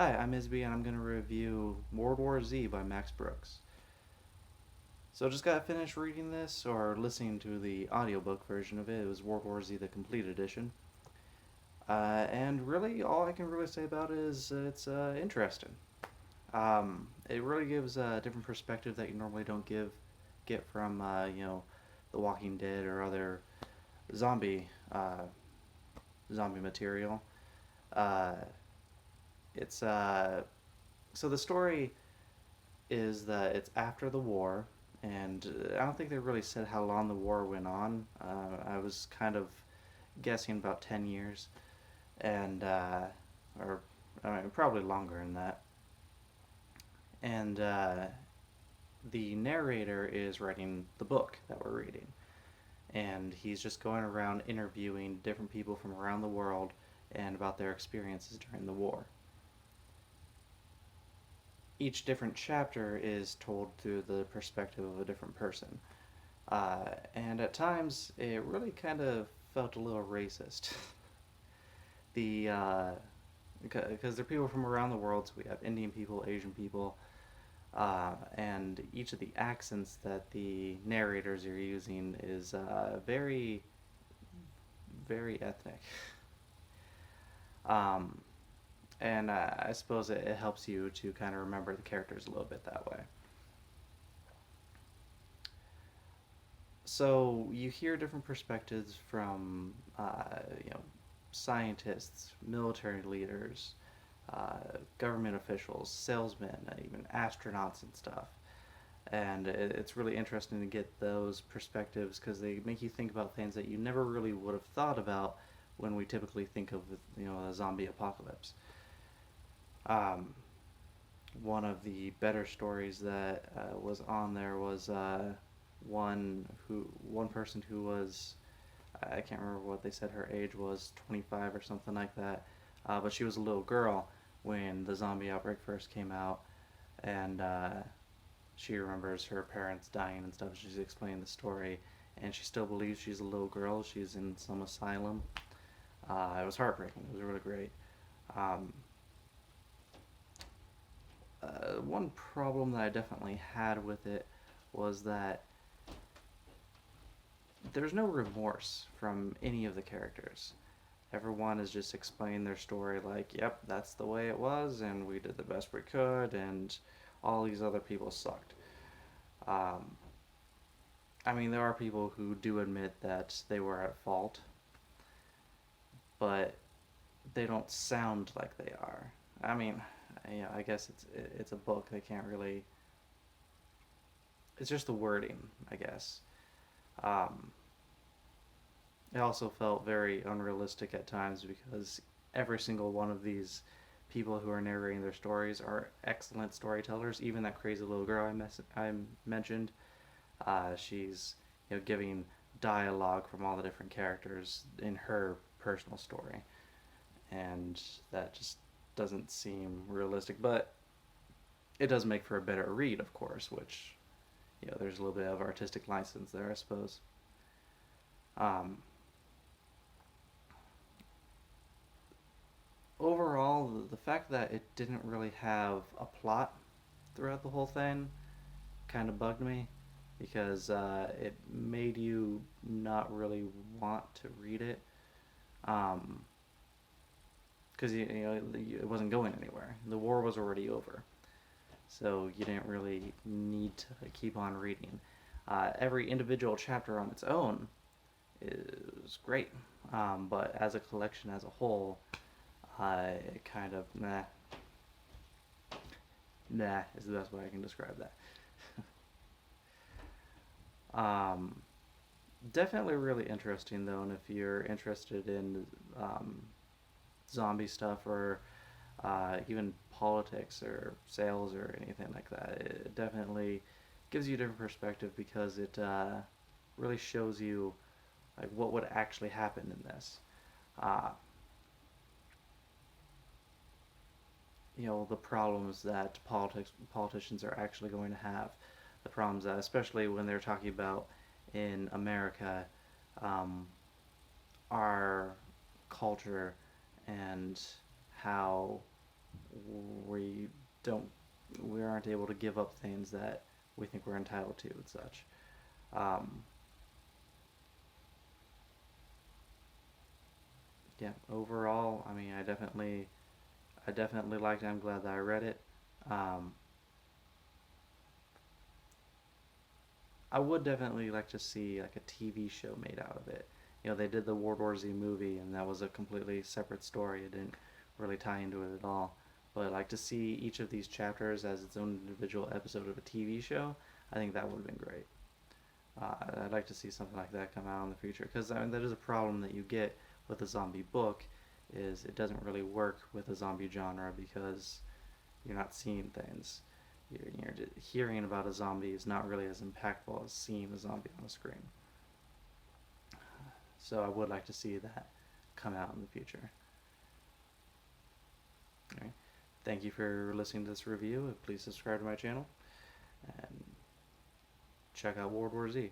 Hi, I'm Isby, and I'm going to review World War Z by Max Brooks. So I just got finished reading this, or listening to the audiobook version of it. It was World War Z, the complete edition. And really, all I can really say about it is it's interesting. It really gives a different perspective that you normally don't get from, The Walking Dead or other zombie zombie material. Uh, it's so the story is that it's after the war, and I don't think they really said how long the war went on. I was kind of guessing about 10 years, and or I mean, probably longer than that. And the narrator is writing the book that we're reading, and he's just going around interviewing different people from around the world and about their experiences during the war. Each different chapter is told through the perspective of a different person. And at times, it really kind of felt a little racist. the Because they're people from around the world, so we have Indian people, Asian people, and each of the accents that the narrators are using is very, very ethnic. Um, and I suppose it helps you to kind of remember the characters a little bit that way. So you hear different perspectives from scientists, military leaders, government officials, salesmen, even astronauts and stuff. And it's really interesting to get those perspectives because they make you think about things that you never really would have thought about when we typically think of a zombie apocalypse. Um, One of the better stories that was on there was one person who was, I can't remember what they said her age was, 25 or something like that, but she was a little girl when the zombie outbreak first came out, and she remembers her parents dying and stuff. She's explaining the story, and she still believes she's a little girl. She's in some asylum. It was heartbreaking. It was really great. Um, One problem that I definitely had with it was that there's no remorse from any of the characters. Everyone is just explaining their story like, yep, that's the way it was, and we did the best we could, and all these other people sucked. Um, I mean, there are people who do admit that they were at fault, but they don't sound like they are. I mean, I guess it's a book. They can't really. It's just the wording, I guess. Um, it also felt very unrealistic at times because every single one of these people who are narrating their stories are excellent storytellers. Even that crazy little girl I mentioned, she's giving dialogue from all the different characters in her personal story, and that just doesn't seem realistic. But it does make for a better read, of course, which there's a little bit of artistic license there, I suppose. Um, Overall, the fact that it didn't really have a plot throughout the whole thing kind of bugged me because it made you not really want to read it. Um, because it wasn't going anywhere. The war was already over, so you didn't really need to keep on reading. Every individual chapter on its own is great, but as a collection as a whole, it kind of nah is the best way I can describe that. um, Definitely really interesting though, and if you're interested in um, zombie stuff or even politics or sales or anything like that, it definitely gives you a different perspective because it really shows you like what would actually happen in this. Uh, the problems that politicians are actually going to have, the problems that, especially when they're talking about in America, um, our culture and how we don't, we aren't able to give up things that we think we're entitled to and such. Um, yeah, overall, I mean, I definitely liked it. I'm glad that I read it. Um, I would definitely like to see like a TV show made out of it. You know, they did the World War Z movie, and that was a completely separate story. It didn't really tie into it at all. But I'd like to see each of these chapters as its own individual episode of a TV show. I think that would have been great. I'd like to see something like that come out in the future because I mean, that is a problem that you get with a zombie book, is it doesn't really work with a zombie genre because you're not seeing things. You're hearing about a zombie is not really as impactful as seeing a zombie on a screen. So I would like to see that come out in the future. All right. Thank you for listening to this review. Please subscribe to my channel and check out World War Z.